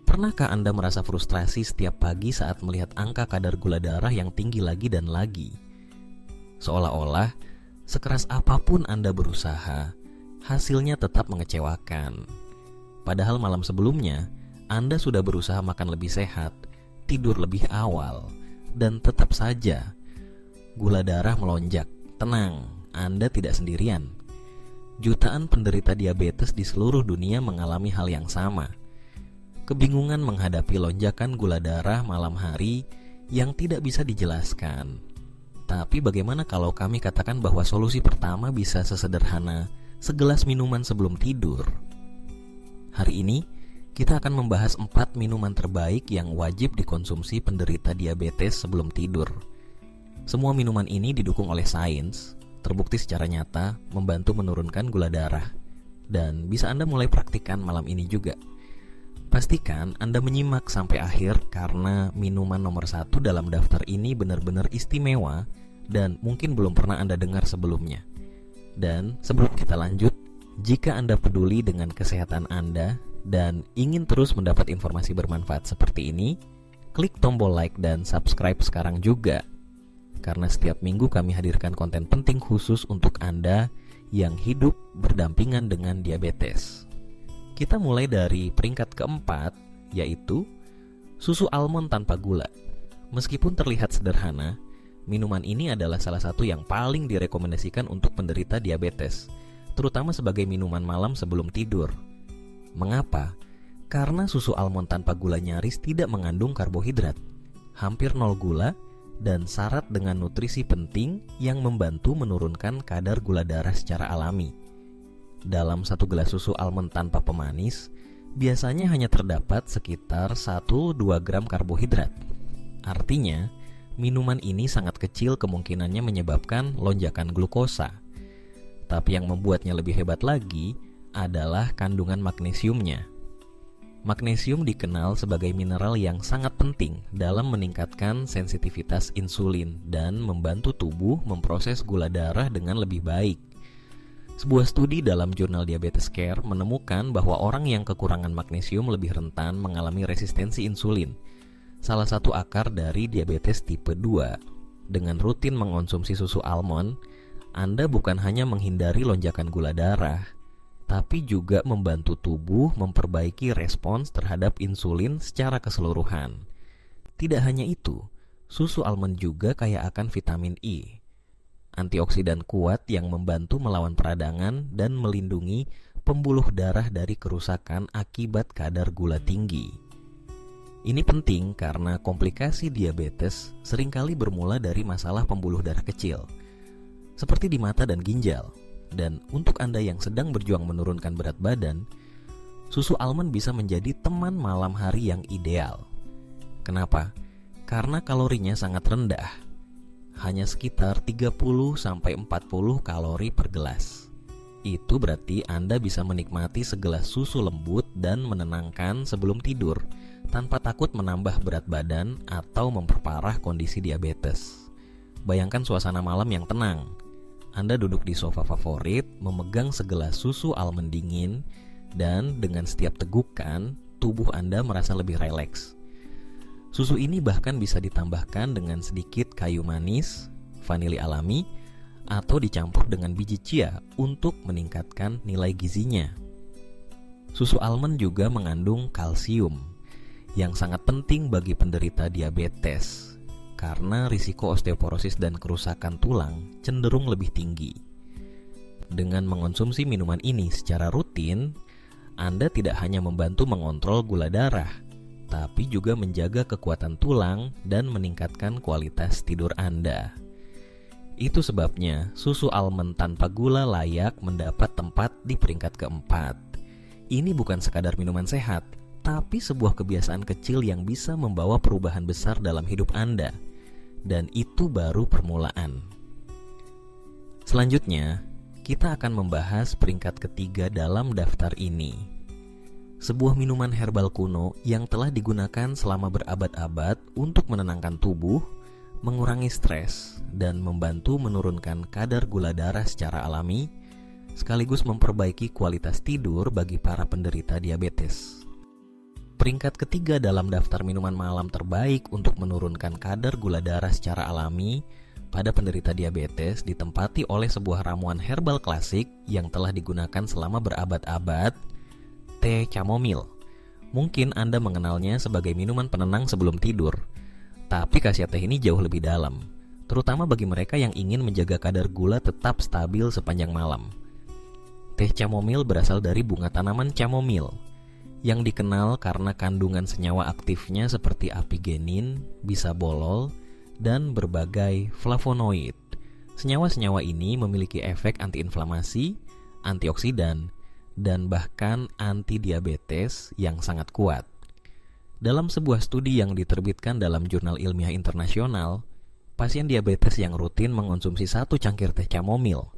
Pernahkah Anda merasa frustrasi setiap pagi saat melihat angka kadar gula darah yang tinggi lagi dan lagi? Seolah-olah sekeras apapun Anda berusaha, hasilnya tetap mengecewakan. Padahal malam sebelumnya, Anda sudah berusaha makan lebih sehat, tidur lebih awal, dan tetap saja gula darah melonjak. Tenang, Anda tidak sendirian. Jutaan penderita diabetes di seluruh dunia mengalami hal yang sama. Kebingungan menghadapi lonjakan gula darah malam hari yang tidak bisa dijelaskan. Tapi bagaimana kalau kami katakan bahwa solusi pertama bisa sesederhana segelas minuman sebelum tidur? Hari ini, kita akan membahas 4 minuman terbaik yang wajib dikonsumsi penderita diabetes sebelum tidur. Semua minuman ini didukung oleh sains, terbukti secara nyata membantu menurunkan gula darah, dan bisa Anda mulai praktikkan malam ini juga. Pastikan Anda menyimak sampai akhir karena minuman nomor 1 dalam daftar ini benar-benar istimewa dan mungkin belum pernah Anda dengar sebelumnya. Dan sebelum kita lanjut, jika Anda peduli dengan kesehatan Anda dan ingin terus mendapat informasi bermanfaat seperti ini, klik tombol like dan subscribe sekarang juga. Karena setiap minggu kami hadirkan konten penting khusus untuk Anda yang hidup berdampingan dengan diabetes. Kita mulai dari peringkat keempat, yaitu susu almond tanpa gula. Meskipun terlihat sederhana, minuman ini adalah salah satu yang paling direkomendasikan untuk penderita diabetes, terutama sebagai minuman malam sebelum tidur. Mengapa? Karena susu almond tanpa gula nyaris tidak mengandung karbohidrat, hampir 0 gula, dan syarat dengan nutrisi penting yang membantu menurunkan kadar gula darah secara alami. Dalam 1 gelas susu almond tanpa pemanis, biasanya hanya terdapat sekitar 1-2 gram karbohidrat. Artinya, minuman ini sangat kecil kemungkinannya menyebabkan lonjakan glukosa. Tapi yang membuatnya lebih hebat lagi adalah kandungan magnesiumnya. Magnesium dikenal sebagai mineral yang sangat penting dalam meningkatkan sensitivitas insulin dan membantu tubuh memproses gula darah dengan lebih baik. Sebuah studi dalam jurnal Diabetes Care menemukan bahwa orang yang kekurangan magnesium lebih rentan mengalami resistensi insulin, salah satu akar dari diabetes tipe 2. Dengan rutin mengonsumsi susu almond, Anda bukan hanya menghindari lonjakan gula darah, tapi juga membantu tubuh memperbaiki respons terhadap insulin secara keseluruhan. Tidak hanya itu, susu almond juga kaya akan vitamin E, antioksidan kuat yang membantu melawan peradangan dan melindungi pembuluh darah dari kerusakan akibat kadar gula tinggi. Ini penting karena komplikasi diabetes seringkali bermula dari masalah pembuluh darah kecil, seperti di mata dan ginjal. Dan untuk Anda yang sedang berjuang menurunkan berat badan, susu almond bisa menjadi teman malam hari yang ideal. Kenapa? Karena kalorinya sangat rendah, hanya sekitar 30-40 kalori per gelas. Itu berarti Anda bisa menikmati segelas susu lembut dan menenangkan sebelum tidur tanpa takut menambah berat badan atau memperparah kondisi diabetes. Bayangkan suasana malam yang tenang. Anda duduk di sofa favorit, memegang segelas susu almond dingin, dan dengan setiap tegukan, tubuh Anda merasa lebih rileks. Susu ini bahkan bisa ditambahkan dengan sedikit kayu manis, vanili alami, atau dicampur dengan biji chia untuk meningkatkan nilai gizinya. Susu almond juga mengandung kalsium, yang sangat penting bagi penderita diabetes, karena risiko osteoporosis dan kerusakan tulang cenderung lebih tinggi. Dengan mengonsumsi minuman ini secara rutin, Anda tidak hanya membantu mengontrol gula darah, tapi juga menjaga kekuatan tulang dan meningkatkan kualitas tidur Anda. Itu sebabnya susu almond tanpa gula layak mendapat tempat di peringkat keempat. Ini bukan sekadar minuman sehat, tapi sebuah kebiasaan kecil yang bisa membawa perubahan besar dalam hidup Anda. Dan itu baru permulaan. Selanjutnya, kita akan membahas peringkat ketiga dalam daftar ini. Sebuah minuman herbal kuno yang telah digunakan selama berabad-abad untuk menenangkan tubuh, mengurangi stres, dan membantu menurunkan kadar gula darah secara alami, sekaligus memperbaiki kualitas tidur bagi para penderita diabetes. peringkat ketiga dalam daftar minuman malam terbaik untuk menurunkan kadar gula darah secara alami pada penderita diabetes ditempati oleh sebuah ramuan herbal klasik yang telah digunakan selama berabad-abad, teh chamomile. Mungkin Anda mengenalnya sebagai minuman penenang sebelum tidur, tapi khasiat teh ini jauh lebih dalam, terutama bagi mereka yang ingin menjaga kadar gula tetap stabil sepanjang malam. Teh chamomile berasal dari bunga tanaman chamomile, yang dikenal karena kandungan senyawa aktifnya seperti apigenin, bisabolol, dan berbagai flavonoid. Senyawa-senyawa ini memiliki efek antiinflamasi, antioksidan, dan bahkan anti-diabetes yang sangat kuat. Dalam sebuah studi yang diterbitkan dalam jurnal ilmiah internasional, pasien diabetes yang rutin mengonsumsi 1 cangkir teh chamomile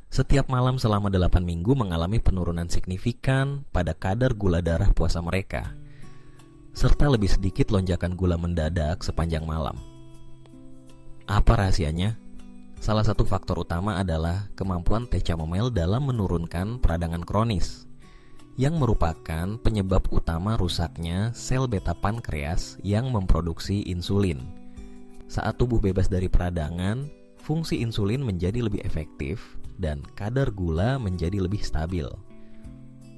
setiap malam selama 8 minggu mengalami penurunan signifikan pada kadar gula darah puasa mereka, serta lebih sedikit lonjakan gula mendadak sepanjang malam. Apa rahasianya? Salah satu faktor utama adalah kemampuan teh chamomile dalam menurunkan peradangan kronis, yang merupakan penyebab utama rusaknya sel beta pankreas yang memproduksi insulin. Saat tubuh bebas dari peradangan, fungsi insulin menjadi lebih efektif dan kadar gula menjadi lebih stabil.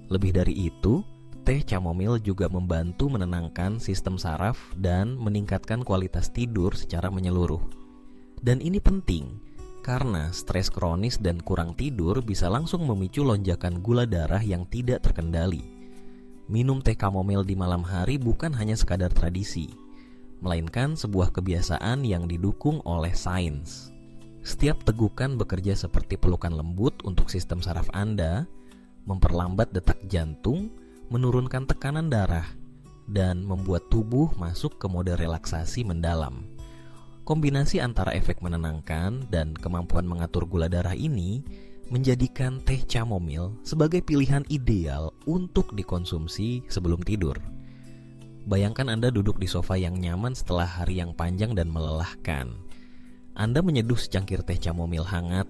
Lebih dari itu, teh chamomile juga membantu menenangkan sistem saraf dan meningkatkan kualitas tidur secara menyeluruh. Dan ini penting, karena stres kronis dan kurang tidur bisa langsung memicu lonjakan gula darah yang tidak terkendali. Minum teh chamomile di malam hari bukan hanya sekadar tradisi, melainkan sebuah kebiasaan yang didukung oleh sains. Setiap tegukan bekerja seperti pelukan lembut untuk sistem saraf Anda, memperlambat detak jantung, menurunkan tekanan darah, dan membuat tubuh masuk ke mode relaksasi mendalam. Kombinasi antara efek menenangkan dan kemampuan mengatur gula darah ini menjadikan teh chamomile sebagai pilihan ideal untuk dikonsumsi sebelum tidur. Bayangkan Anda duduk di sofa yang nyaman setelah hari yang panjang dan melelahkan. Anda menyeduh secangkir teh chamomile hangat,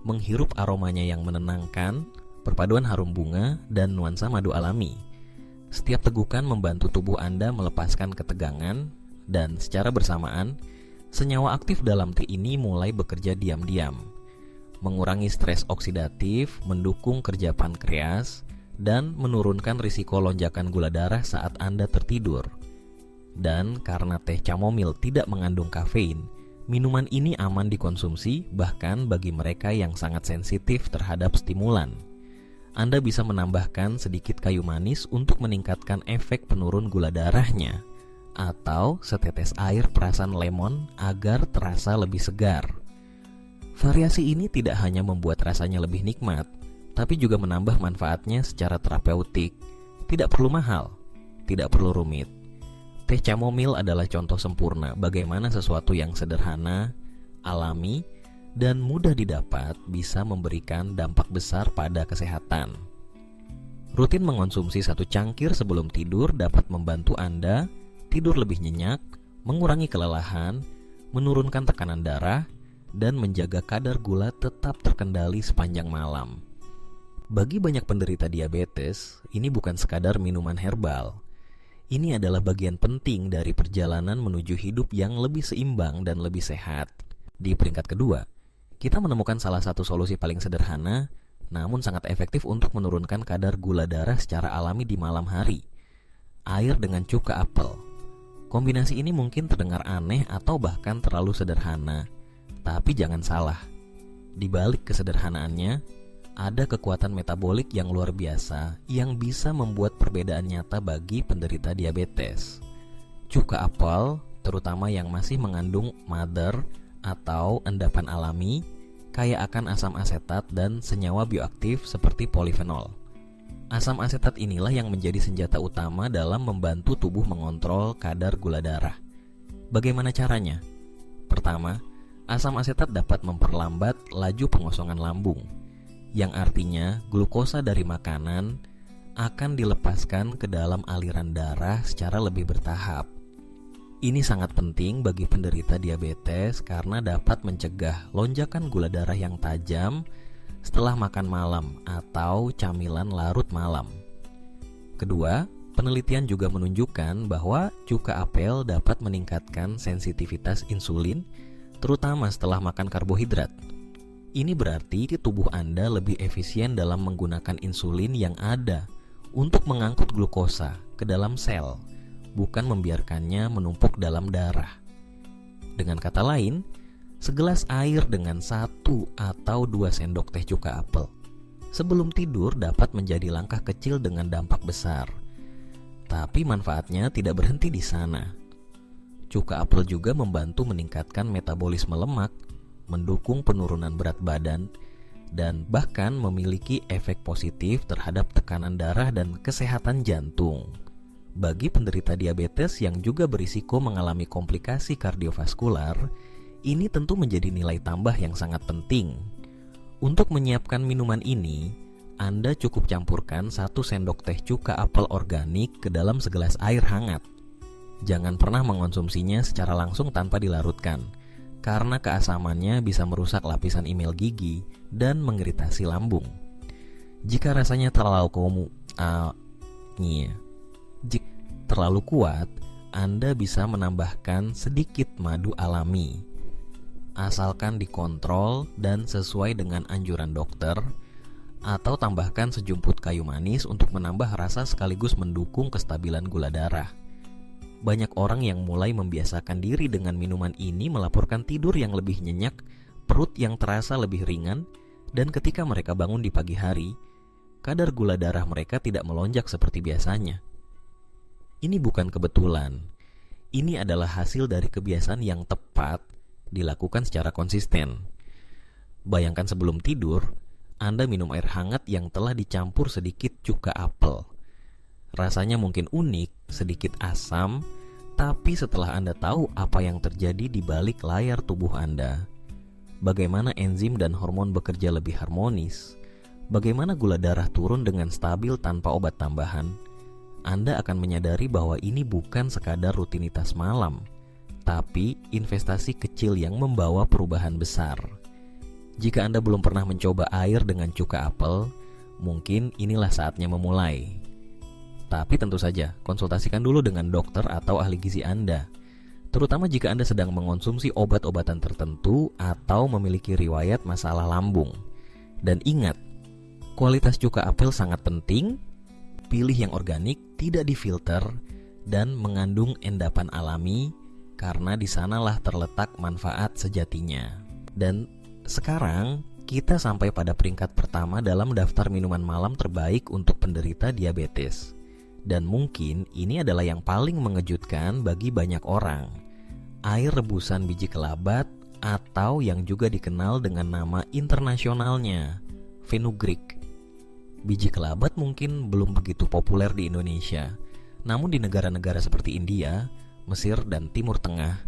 menghirup aromanya yang menenangkan, perpaduan harum bunga, dan nuansa madu alami. Setiap tegukan membantu tubuh Anda melepaskan ketegangan, dan secara bersamaan, senyawa aktif dalam teh ini mulai bekerja diam-diam, mengurangi stres oksidatif, mendukung kerja pankreas, dan menurunkan risiko lonjakan gula darah saat Anda tertidur. Dan karena teh chamomile tidak mengandung kafein, minuman ini aman dikonsumsi bahkan bagi mereka yang sangat sensitif terhadap stimulan. Anda bisa menambahkan sedikit kayu manis untuk meningkatkan efek penurun gula darahnya, atau setetes air perasan lemon agar terasa lebih segar. Variasi ini tidak hanya membuat rasanya lebih nikmat, tapi juga menambah manfaatnya secara terapeutik. Tidak perlu mahal, tidak perlu rumit. Teh chamomile adalah contoh sempurna bagaimana sesuatu yang sederhana, alami, dan mudah didapat bisa memberikan dampak besar pada kesehatan. Rutin mengonsumsi 1 cangkir sebelum tidur dapat membantu Anda tidur lebih nyenyak, mengurangi kelelahan, menurunkan tekanan darah, dan menjaga kadar gula tetap terkendali sepanjang malam. Bagi banyak penderita diabetes, ini bukan sekadar minuman herbal. Ini adalah bagian penting dari perjalanan menuju hidup yang lebih seimbang dan lebih sehat. Di peringkat kedua, kita menemukan salah satu solusi paling sederhana, namun sangat efektif untuk menurunkan kadar gula darah secara alami di malam hari. Air dengan cuka apel. Kombinasi ini mungkin terdengar aneh atau bahkan terlalu sederhana, tapi jangan salah. Di balik kesederhanaannya, ada kekuatan metabolik yang luar biasa yang bisa membuat perbedaan nyata bagi penderita diabetes. Cuka apel, terutama yang masih mengandung mother atau endapan alami, kaya akan asam asetat dan senyawa bioaktif seperti polifenol. Asam asetat inilah yang menjadi senjata utama dalam membantu tubuh mengontrol kadar gula darah. Bagaimana caranya? Pertama, asam asetat dapat memperlambat laju pengosongan lambung, yang artinya glukosa dari makanan akan dilepaskan ke dalam aliran darah secara lebih bertahap. Ini sangat penting bagi penderita diabetes karena dapat mencegah lonjakan gula darah yang tajam setelah makan malam atau camilan larut malam. Kedua, Penelitian juga menunjukkan bahwa cuka apel dapat meningkatkan sensitivitas insulin, terutama setelah makan karbohidrat. Ini berarti tubuh Anda lebih efisien dalam menggunakan insulin yang ada untuk mengangkut glukosa ke dalam sel, bukan membiarkannya menumpuk dalam darah. Dengan kata lain, segelas air dengan 1 atau 2 sendok teh cuka apel sebelum tidur dapat menjadi langkah kecil dengan dampak besar. Tapi manfaatnya tidak berhenti di sana. Cuka apel juga membantu meningkatkan metabolisme lemak, mendukung penurunan berat badan, dan bahkan memiliki efek positif terhadap tekanan darah dan kesehatan jantung. Bagi penderita diabetes yang juga berisiko mengalami komplikasi kardiovaskular, ini tentu menjadi nilai tambah yang sangat penting. Untuk menyiapkan minuman ini, Anda cukup campurkan 1 sendok teh cuka apel organik ke dalam segelas air hangat. Jangan pernah mengonsumsinya secara langsung tanpa dilarutkan, karena keasamannya bisa merusak lapisan emel gigi dan mengiritasi lambung. Jika rasanya terlalu kuat, Anda bisa menambahkan sedikit madu alami. Asalkan dikontrol dan sesuai dengan anjuran dokter, atau tambahkan sejumput kayu manis untuk menambah rasa sekaligus mendukung kestabilan gula darah. Banyak orang yang mulai membiasakan diri dengan minuman ini melaporkan tidur yang lebih nyenyak, perut yang terasa lebih ringan, dan ketika mereka bangun di pagi hari, kadar gula darah mereka tidak melonjak seperti biasanya. Ini bukan kebetulan. Ini adalah hasil dari kebiasaan yang tepat dilakukan secara konsisten. Bayangkan sebelum tidur, Anda minum air hangat yang telah dicampur sedikit cuka apel. Rasanya mungkin unik, sedikit asam, tapi setelah Anda tahu apa yang terjadi di balik layar tubuh Anda, bagaimana enzim dan hormon bekerja lebih harmonis, bagaimana gula darah turun dengan stabil tanpa obat tambahan, Anda akan menyadari bahwa ini bukan sekadar rutinitas malam, tapi investasi kecil yang membawa perubahan besar. Jika Anda belum pernah mencoba air dengan cuka apel, mungkin inilah saatnya memulai. Tapi tentu saja, konsultasikan dulu dengan dokter atau ahli gizi Anda, terutama jika Anda sedang mengonsumsi obat-obatan tertentu atau memiliki riwayat masalah lambung. Dan ingat, kualitas cuka apel sangat penting, pilih yang organik, tidak difilter, dan mengandung endapan alami, karena di sanalah terletak manfaat sejatinya. Dan sekarang kita sampai pada peringkat pertama dalam daftar minuman malam terbaik untuk penderita diabetes. Dan mungkin ini adalah yang paling mengejutkan bagi banyak orang. Air rebusan biji kelabat, atau yang juga dikenal dengan nama internasionalnya, fenugreek. Biji kelabat mungkin belum begitu populer di Indonesia. Namun di negara-negara seperti India, Mesir, dan Timur Tengah,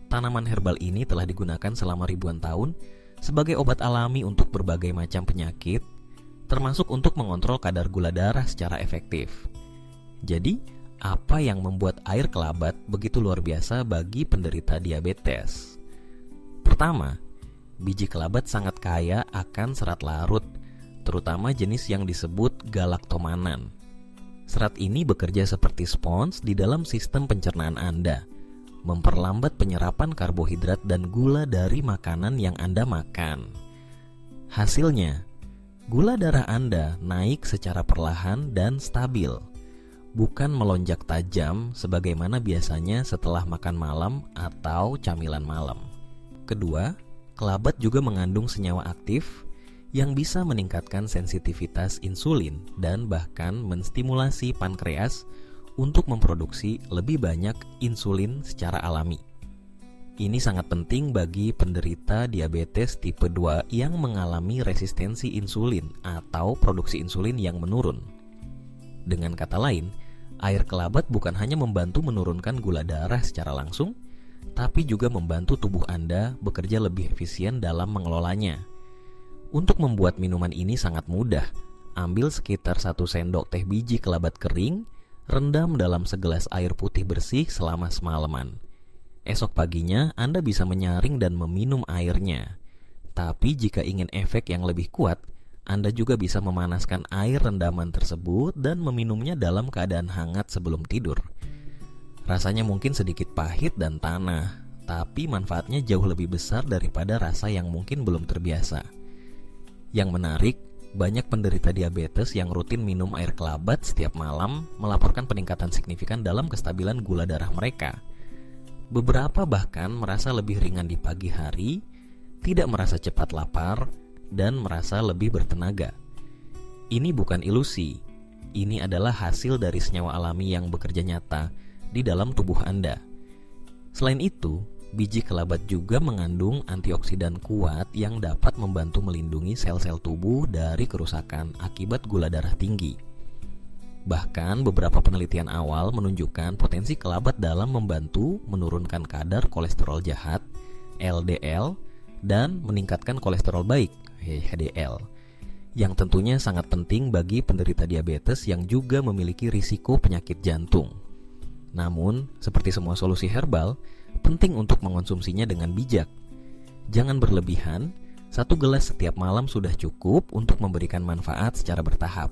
tanaman herbal ini telah digunakan selama ribuan tahun sebagai obat alami untuk berbagai macam penyakit, termasuk untuk mengontrol kadar gula darah secara efektif. Jadi, apa yang membuat air kelabat begitu luar biasa bagi penderita diabetes? Pertama, biji kelabat sangat kaya akan serat larut, terutama jenis yang disebut galaktomanan. Serat ini bekerja seperti spons di dalam sistem pencernaan Anda, memperlambat penyerapan karbohidrat dan gula dari makanan yang Anda makan. Hasilnya, gula darah Anda naik secara perlahan dan stabil, bukan melonjak tajam sebagaimana biasanya setelah makan malam atau camilan malam. Kedua, kelabat juga mengandung senyawa aktif yang bisa meningkatkan sensitivitas insulin dan bahkan menstimulasi pankreas untuk memproduksi lebih banyak insulin secara alami. Ini sangat penting bagi penderita diabetes tipe 2 yang mengalami resistensi insulin atau produksi insulin yang menurun. Dengan kata lain, air kelabat bukan hanya membantu menurunkan gula darah secara langsung, tapi juga membantu tubuh Anda bekerja lebih efisien dalam mengelolanya. Untuk membuat minuman ini sangat mudah. Ambil sekitar 1 sendok teh biji kelabat kering, rendam dalam segelas air putih bersih selama semalaman. Esok paginya Anda bisa menyaring dan meminum airnya. Tapi jika ingin efek yang lebih kuat, Anda juga bisa memanaskan air rendaman tersebut dan meminumnya dalam keadaan hangat sebelum tidur. Rasanya mungkin sedikit pahit dan tanah, tapi manfaatnya jauh lebih besar daripada rasa yang mungkin belum terbiasa. Yang menarik, banyak penderita diabetes yang rutin minum air kelabat setiap malam melaporkan peningkatan signifikan dalam kestabilan gula darah mereka. Beberapa bahkan merasa lebih ringan di pagi hari, tidak merasa cepat lapar, dan merasa lebih bertenaga. Ini bukan ilusi, ini adalah hasil dari senyawa alami yang bekerja nyata di dalam tubuh Anda. Selain itu, biji kelabat juga mengandung antioksidan kuat yang dapat membantu melindungi sel-sel tubuh dari kerusakan akibat gula darah tinggi. Bahkan beberapa penelitian awal menunjukkan potensi kelabat dalam membantu menurunkan kadar kolesterol jahat, LDL, dan meningkatkan kolesterol baik, HDL, yang tentunya sangat penting bagi penderita diabetes yang juga memiliki risiko penyakit jantung. Namun, seperti semua solusi herbal, penting untuk mengonsumsinya dengan bijak. Jangan berlebihan, 1 gelas setiap malam sudah cukup untuk memberikan manfaat secara bertahap.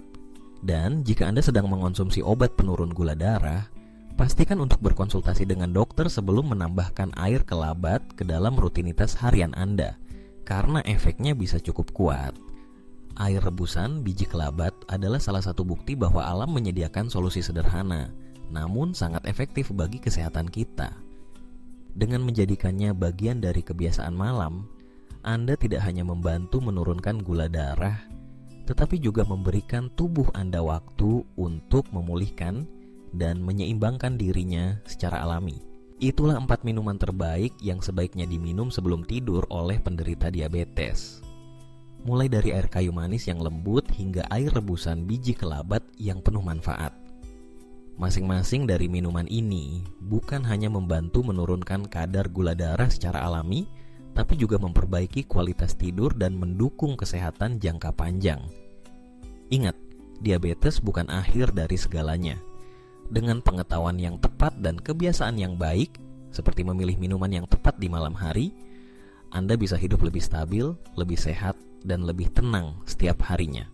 Dan jika Anda sedang mengonsumsi obat penurun gula darah, pastikan untuk berkonsultasi dengan dokter sebelum menambahkan air kelabat ke dalam rutinitas harian Anda, karena efeknya bisa cukup kuat. Air rebusan biji kelabat adalah salah satu bukti bahwa alam menyediakan solusi sederhana, namun sangat efektif bagi kesehatan kita. Dengan menjadikannya bagian dari kebiasaan malam, Anda tidak hanya membantu menurunkan gula darah, tetapi juga memberikan tubuh Anda waktu untuk memulihkan dan menyeimbangkan dirinya secara alami. Itulah 4 minuman terbaik yang sebaiknya diminum sebelum tidur oleh penderita diabetes. Mulai dari air kayu manis yang lembut hingga air rebusan biji kelabat yang penuh manfaat. Masing-masing dari minuman ini bukan hanya membantu menurunkan kadar gula darah secara alami, tapi juga memperbaiki kualitas tidur dan mendukung kesehatan jangka panjang. Ingat, diabetes bukan akhir dari segalanya. Dengan pengetahuan yang tepat dan kebiasaan yang baik, seperti memilih minuman yang tepat di malam hari, Anda bisa hidup lebih stabil, lebih sehat, dan lebih tenang setiap harinya.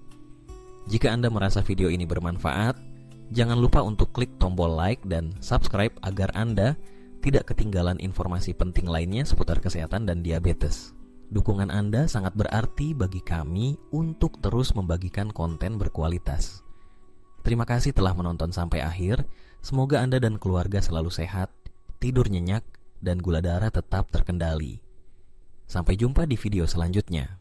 Jika Anda merasa video ini bermanfaat, jangan lupa untuk klik tombol like dan subscribe agar Anda tidak ketinggalan informasi penting lainnya seputar kesehatan dan diabetes. Dukungan Anda sangat berarti bagi kami untuk terus membagikan konten berkualitas. Terima kasih telah menonton sampai akhir. Semoga Anda dan keluarga selalu sehat, tidur nyenyak, dan gula darah tetap terkendali. Sampai jumpa di video selanjutnya.